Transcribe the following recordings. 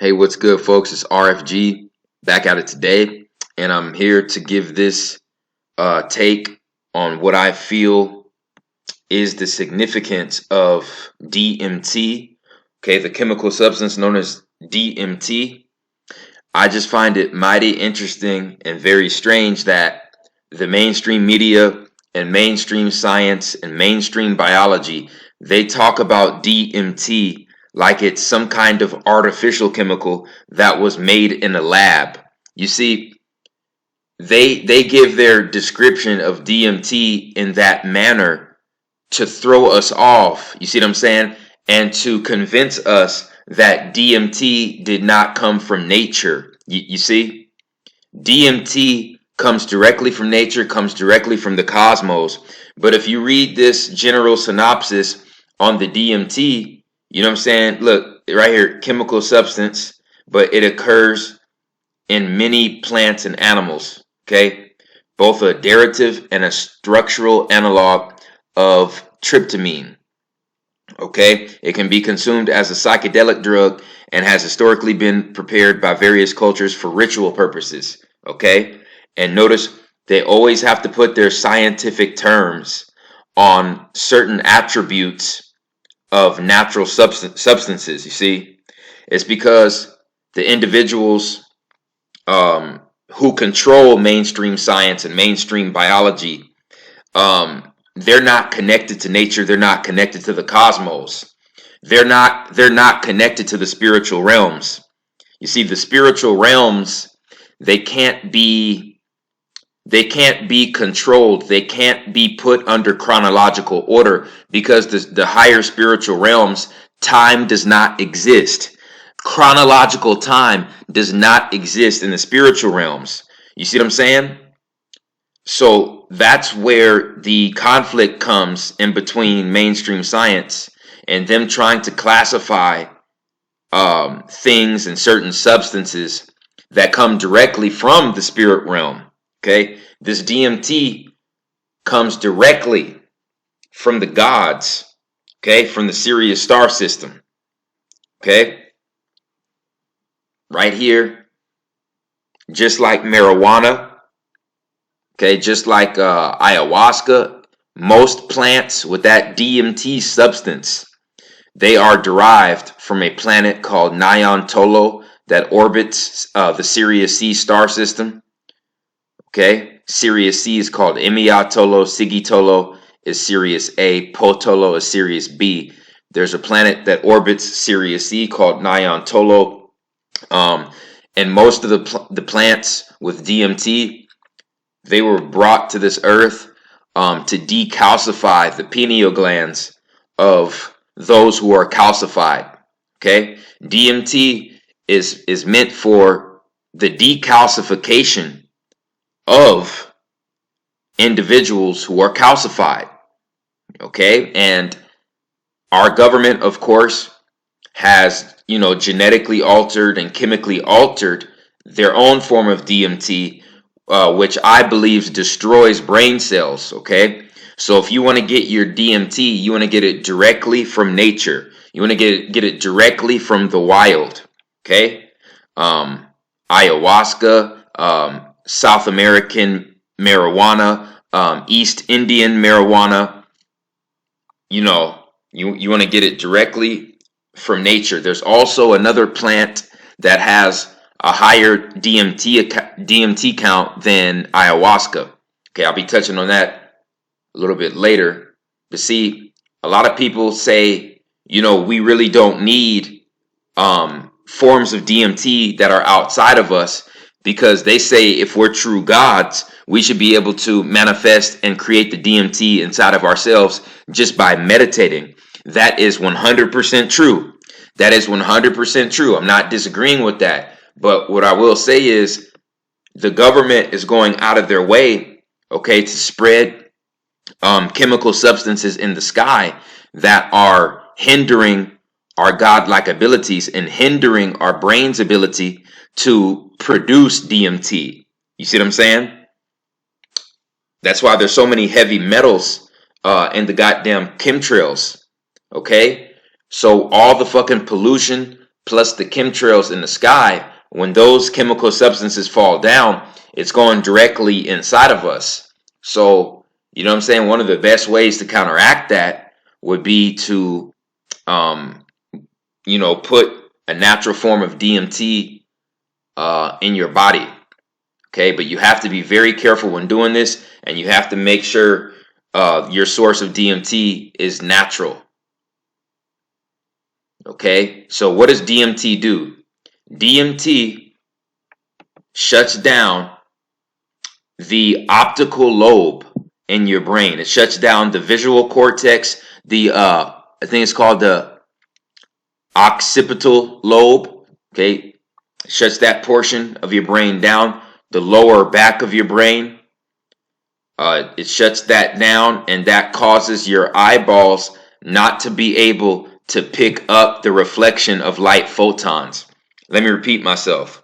Hey, what's good, folks? It's RFG back at it today, and I'm here to give this take on what I feel is the significance of DMT. Okay, the chemical substance known as DMT. I just find it mighty interesting and very strange that the mainstream media and mainstream science and mainstream biology, they talk about DMT like it's some kind of artificial chemical that was made in a lab. You see, they give their description of DMT in that manner to throw us off. You see what I'm saying? And to convince us that DMT did not come from nature. You see? DMT comes directly from nature, comes directly from the cosmos. But if you read this general synopsis on the DMT, you know what I'm saying? Look, right here, chemical substance, but it occurs in many plants and animals, okay? Both a derivative and a structural analog of tryptamine, okay? It can be consumed as a psychedelic drug and has historically been prepared by various cultures for ritual purposes, okay? And notice they always have to put their scientific terms on certain attributes of natural substances. You see, it's because the individuals who control mainstream science and mainstream biology, they're not connected to nature. They're not connected to the cosmos. They're not connected to the spiritual realms. You see, the spiritual realms, they can't be controlled. They can't be put under chronological order because the higher spiritual realms, time does not exist. Chronological time does not exist in the spiritual realms. You see what I'm saying? So that's where the conflict comes in between mainstream science and them trying to classify things and certain substances that come directly from the spirit realm. Okay, this DMT comes directly from the gods, okay, from the Sirius star system, okay, right here, just like marijuana, okay, just like ayahuasca, most plants with that DMT substance, they are derived from a planet called Nyan Tolo that orbits the Sirius C star system. Okay, Sirius C is called Tolo, Tolo is Sirius A, Potolo is Sirius B. There's a planet that orbits Sirius C called Nyan Tolo, and most of the plants with DMT, they were brought to this earth to decalcify the pineal glands of those who are calcified. Okay, DMT is meant for the decalcification of individuals who are calcified, okay? And our government, of course, has, genetically altered and chemically altered their own form of DMT, which I believe destroys brain cells, okay? So if you want to get your DMT, you want to get it directly from nature. You want to get it directly from the wild, okay? Ayahuasca, South American marijuana, East Indian marijuana, you want to get it directly from nature. There's also another plant that has a higher DMT count than ayahuasca. Okay, I'll be touching on that a little bit later. But see, a lot of people say, we really don't need forms of DMT that are outside of us, because they say if we're true gods, we should be able to manifest and create the DMT inside of ourselves just by meditating. That is 100% true. That is 100% true. I'm not disagreeing with that. But what I will say is the government is going out of their way, okay, to spread chemical substances in the sky that are hindering our godlike abilities and hindering our brain's ability to produce DMT. You see what I'm saying? That's why there's so many heavy metals in the goddamn chemtrails. Okay? So all the fucking pollution plus the chemtrails in the sky, when those chemical substances fall down, it's going directly inside of us. So, you know what I'm saying? One of the best ways to counteract that would be to, put a natural form of DMT in your body. Okay, but you have to be very careful when doing this, and you have to make sure your source of DMT is natural. Okay, so what does DMT do? DMT shuts down the optical lobe in your brain. It shuts down the visual cortex, I think it's called the occipital lobe. Okay, it shuts that portion of your brain down. The lower back of your brain, it shuts that down, and that causes your eyeballs not to be able to pick up the reflection of light photons. Let me repeat myself.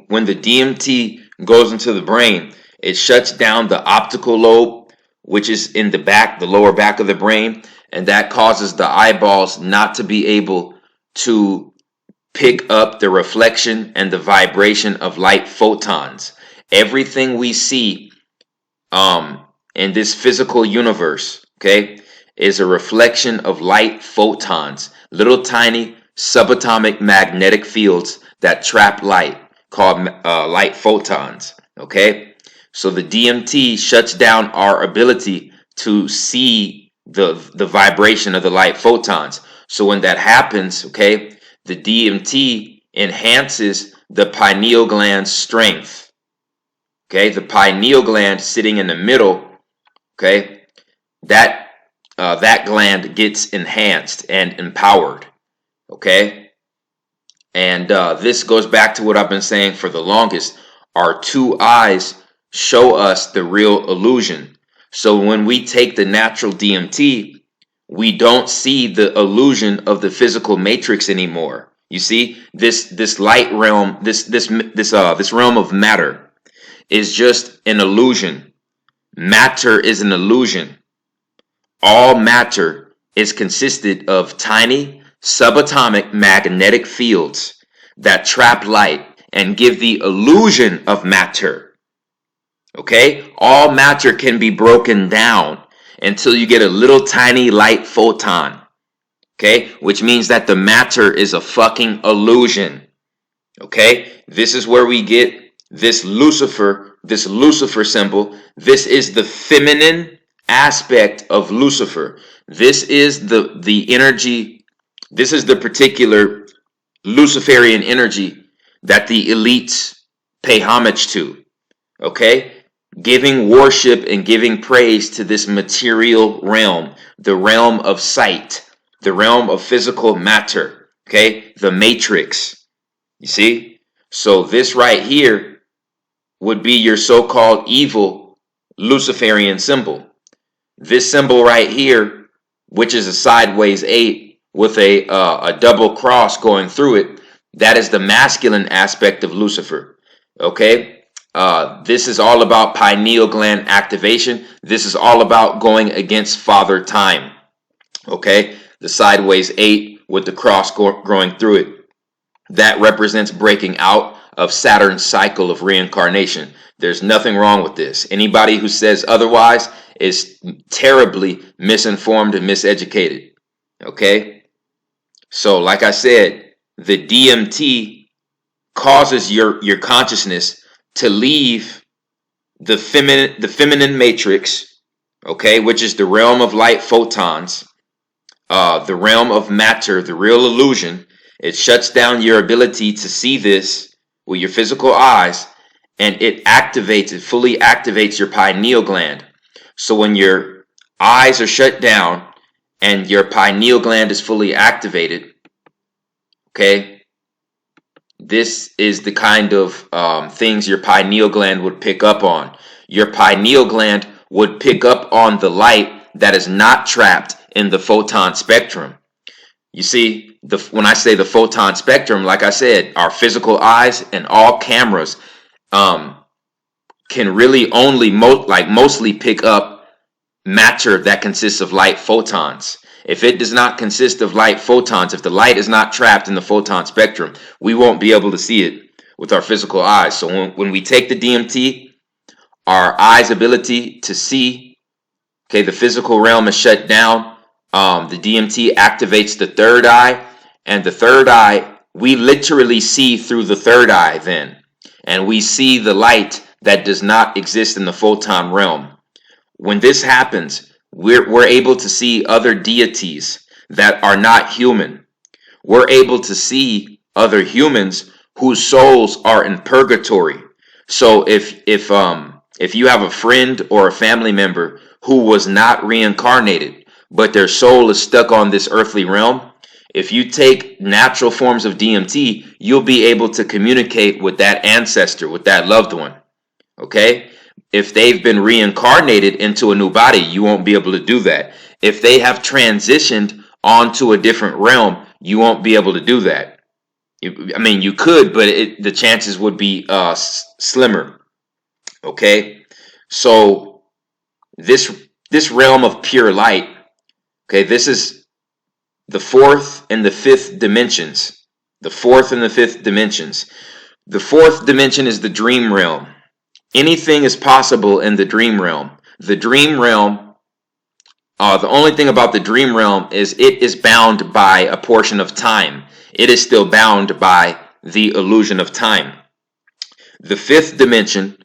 When the DMT goes into the brain, it shuts down the optical lobe, which is in the back, the lower back of the brain, and that causes the eyeballs not to be able to pick up the reflection and the vibration of light photons. Everything we see in this physical universe, okay, is a reflection of light photons, little tiny subatomic magnetic fields that trap light, called light photons. Okay, so the DMT shuts down our ability to see the vibration of the light photons. So when that happens, okay, the DMT enhances the pineal gland's strength. Okay, the pineal gland sitting in the middle, okay, that gland gets enhanced and empowered. Okay, and this goes back to what I've been saying for the longest. Our two eyes show us the real illusion. So when we take the natural DMT, we don't see the illusion of the physical matrix anymore. You see, this light realm, this realm of matter is just an illusion. Matter is an illusion. All matter is consisted of tiny subatomic magnetic fields that trap light and give the illusion of matter. Okay? All matter can be broken down until you get a little tiny light photon. Okay? Which means that the matter is a fucking illusion. Okay? This is where we get this Lucifer symbol. This is the feminine aspect of Lucifer. This is the energy. This is the particular Luciferian energy that the elites pay homage to. Okay? Giving worship and giving praise to this material realm, the realm of sight, the realm of physical matter, okay? The matrix, you see? So this right here would be your so-called evil Luciferian symbol. This symbol right here, which is a sideways 8 with a double cross going through it, that is the masculine aspect of Lucifer, okay? This is all about pineal gland activation. This is all about going against Father Time. Okay, the sideways 8 with the cross growing through it. That represents breaking out of Saturn's cycle of reincarnation. There's nothing wrong with this. Anybody who says otherwise is terribly misinformed and miseducated. Okay, so like I said, the DMT causes your consciousness to leave the feminine matrix, okay, which is the realm of light photons, the realm of matter, the real illusion. It shuts down your ability to see this with your physical eyes, and it fully activates your pineal gland. So when your eyes are shut down and your pineal gland is fully activated, okay, this is the kind of things your pineal gland would pick up on. Your pineal gland would pick up on the light that is not trapped in the photon spectrum. You see, when I say the photon spectrum, like I said, our physical eyes and all cameras can really only mostly pick up matter that consists of light photons. If it does not consist of light photons, if the light is not trapped in the photon spectrum, we won't be able to see it with our physical eyes. So when we take the DMT, our eye's ability to see, okay, the physical realm is shut down. The DMT activates the third eye, and the third eye, we literally see through the third eye then, and we see the light that does not exist in the photon realm. When this happens, we're able to see other deities that are not human. We're able to see other humans whose souls are in purgatory. So if you have a friend or a family member who was not reincarnated, but their soul is stuck on this earthly realm, if you take natural forms of DMT, you'll be able to communicate with that ancestor, with that loved one. Okay? If they've been reincarnated into a new body, you won't be able to do that. If they have transitioned onto a different realm, you won't be able to do that. I mean, you could, but the chances would be slimmer. Okay? So this realm of pure light, okay, this is the fourth and the fifth dimensions. The fourth and the fifth dimensions. The fourth dimension is the dream realm. Anything is possible in the dream realm. The dream realm, the only thing about the dream realm is it is bound by a portion of time. It is still bound by the illusion of time. The fifth dimension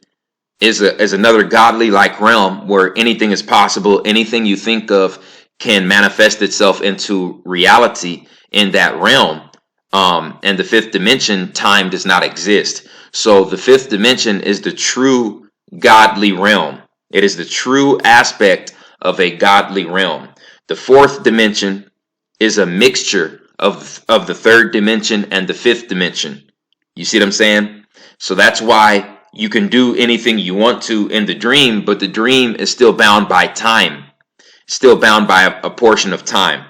is another godly-like realm where anything is possible. Anything you think of can manifest itself into reality in that realm. And the fifth dimension, time does not exist. So the fifth dimension is the true godly realm. It is the true aspect of a godly realm. The fourth dimension is a mixture of the third dimension and the fifth dimension. You see what I'm saying? So that's why you can do anything you want to in the dream, but the dream is still bound by time, still bound by a portion of time.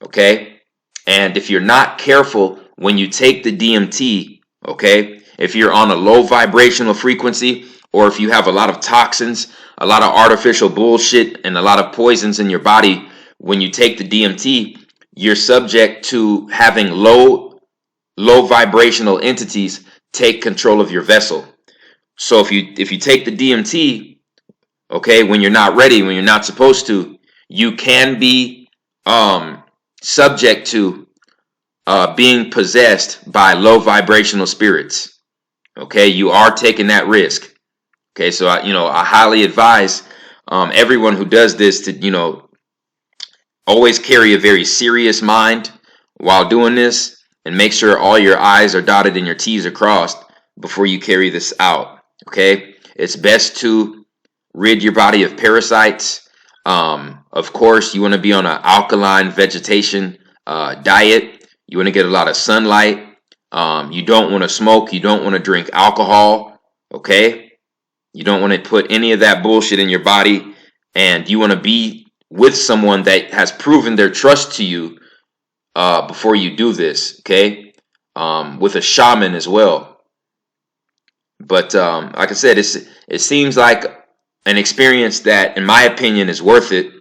Okay? And if you're not careful when you take the DMT, okay, if you're on a low vibrational frequency, or if you have a lot of toxins, a lot of artificial bullshit, and a lot of poisons in your body, when you take the DMT, you're subject to having low vibrational entities take control of your vessel. So if you take the DMT, okay, when you're not ready, when you're not supposed to, you can be subject to being possessed by low vibrational spirits. Okay, you are taking that risk. Okay, so I highly advise everyone who does this to always carry a very serious mind while doing this, and make sure all your I's are dotted and your T's are crossed before you carry this out. Okay, it's best to rid your body of parasites. Of course, you want to be on an alkaline vegetation diet. You want to get a lot of sunlight. You don't want to smoke. You don't want to drink alcohol. Okay, you don't want to put any of that bullshit in your body, and you want to be with someone that has proven their trust to you before you do this. Okay, with a shaman as well. But like I said, it seems like an experience that, in my opinion, is worth it.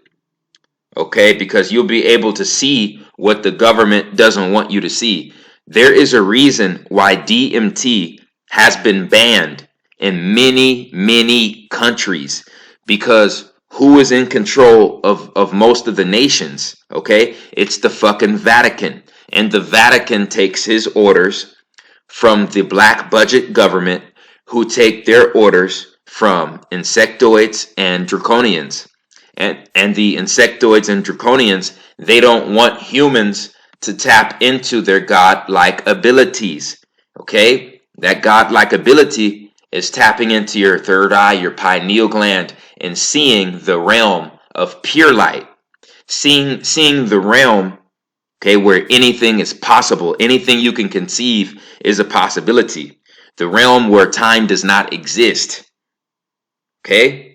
Okay, because you'll be able to see what the government doesn't want you to see. There is a reason why DMT has been banned in many countries, because who is in control of most of the nations? Okay, it's the fucking Vatican, and the Vatican takes his orders from the black budget government, who take their orders from insectoids and draconians. And the insectoids and draconians, they don't want humans to tap into their godlike abilities. Okay? That godlike ability is tapping into your third eye, your pineal gland, and seeing the realm of pure light. Seeing the realm, okay, where anything is possible. Anything you can conceive is a possibility. The realm where time does not exist. Okay?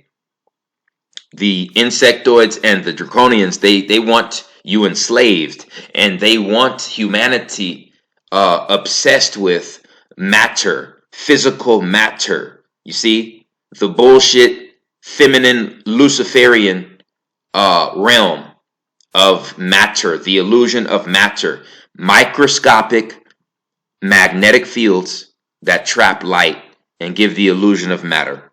The insectoids and the draconians, they want you enslaved, and they want humanity obsessed with matter, physical matter. You see? The bullshit, feminine, Luciferian realm of matter, the illusion of matter, microscopic magnetic fields that trap light and give the illusion of matter.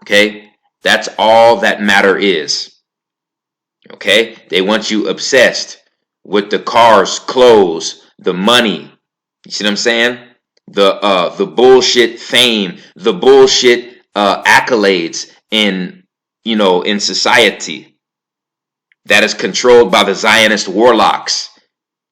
Okay, that's all that matter is. Okay, they want you obsessed with the cars, clothes, the money. You see what I'm saying? The bullshit fame, the bullshit accolades in in society that is controlled by the Zionist warlocks,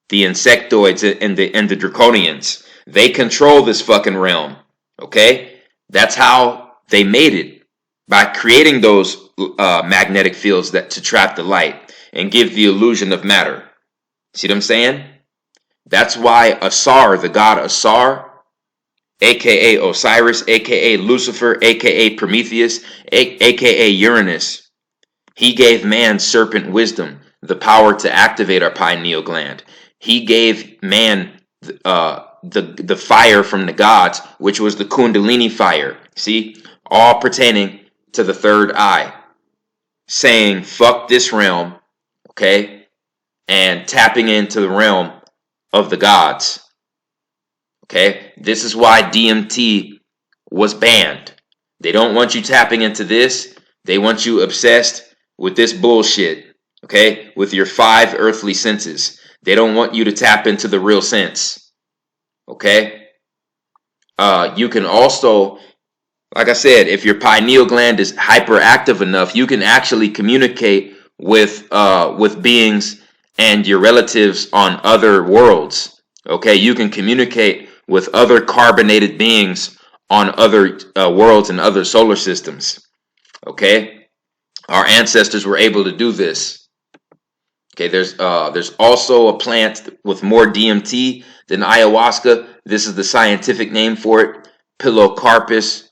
the insectoids and the draconians. They control this fucking realm. Okay, that's how they made it, by creating those magnetic fields that to trap the light and give the illusion of matter. See what I'm saying? That's why Asar, the god Asar, aka Osiris, aka Lucifer, aka Prometheus, aka Uranus, he gave man serpent wisdom, the power to activate our pineal gland. He gave man the fire from the gods, which was the Kundalini fire. See, all pertaining to the third eye, saying fuck this realm, okay, and tapping into the realm of the gods. Okay, this is why DMT was banned. They don't want you tapping into this. They want you obsessed with this bullshit, okay, with your 5 earthly senses. They don't want you to tap into the real sense. Okay, you can also, like I said, if your pineal gland is hyperactive enough, you can actually communicate with beings and your relatives on other worlds. Okay, you can communicate with other carbonated beings on other worlds and other solar systems. Okay, our ancestors were able to do this. Okay, there's also a plant with more DMT than ayahuasca. This is the scientific name for it, Pilocarpus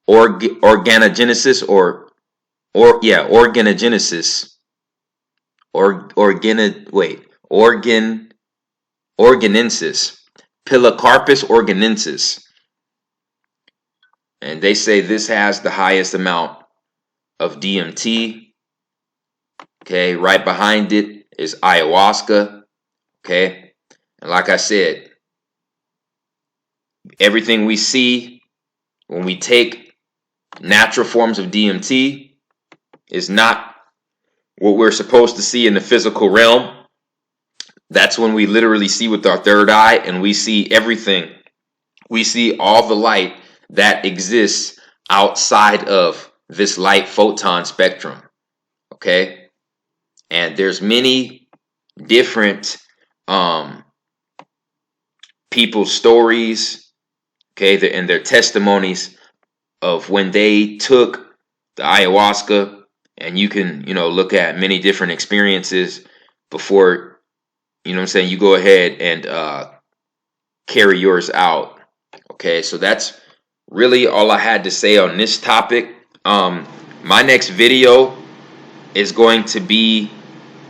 organogenesis, organensis, Pilocarpus organensis. And they say this has the highest amount of DMT. Okay, right behind it is ayahuasca. Okay, and like I said, everything we see when we take natural forms of DMT is not what we're supposed to see in the physical realm. That's when we literally see with our third eye, and we see everything. We see all the light that exists outside of this light photon spectrum. Okay, and there's many different people's stories, okay, and their testimonies of when they took the ayahuasca, and you can look at many different experiences before you go ahead and carry yours out. Okay, so that's really all I had to say on this topic. My next video is going to be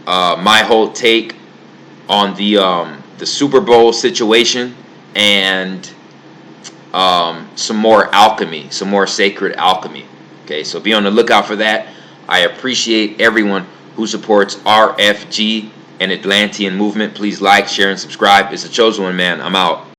my whole take on the Super Bowl situation, and some more alchemy, some more sacred alchemy. Okay, so be on the lookout for that. I appreciate everyone who supports RFG and Atlantean movement. Please like, share, and subscribe. It's the Chosen One, man. I'm out.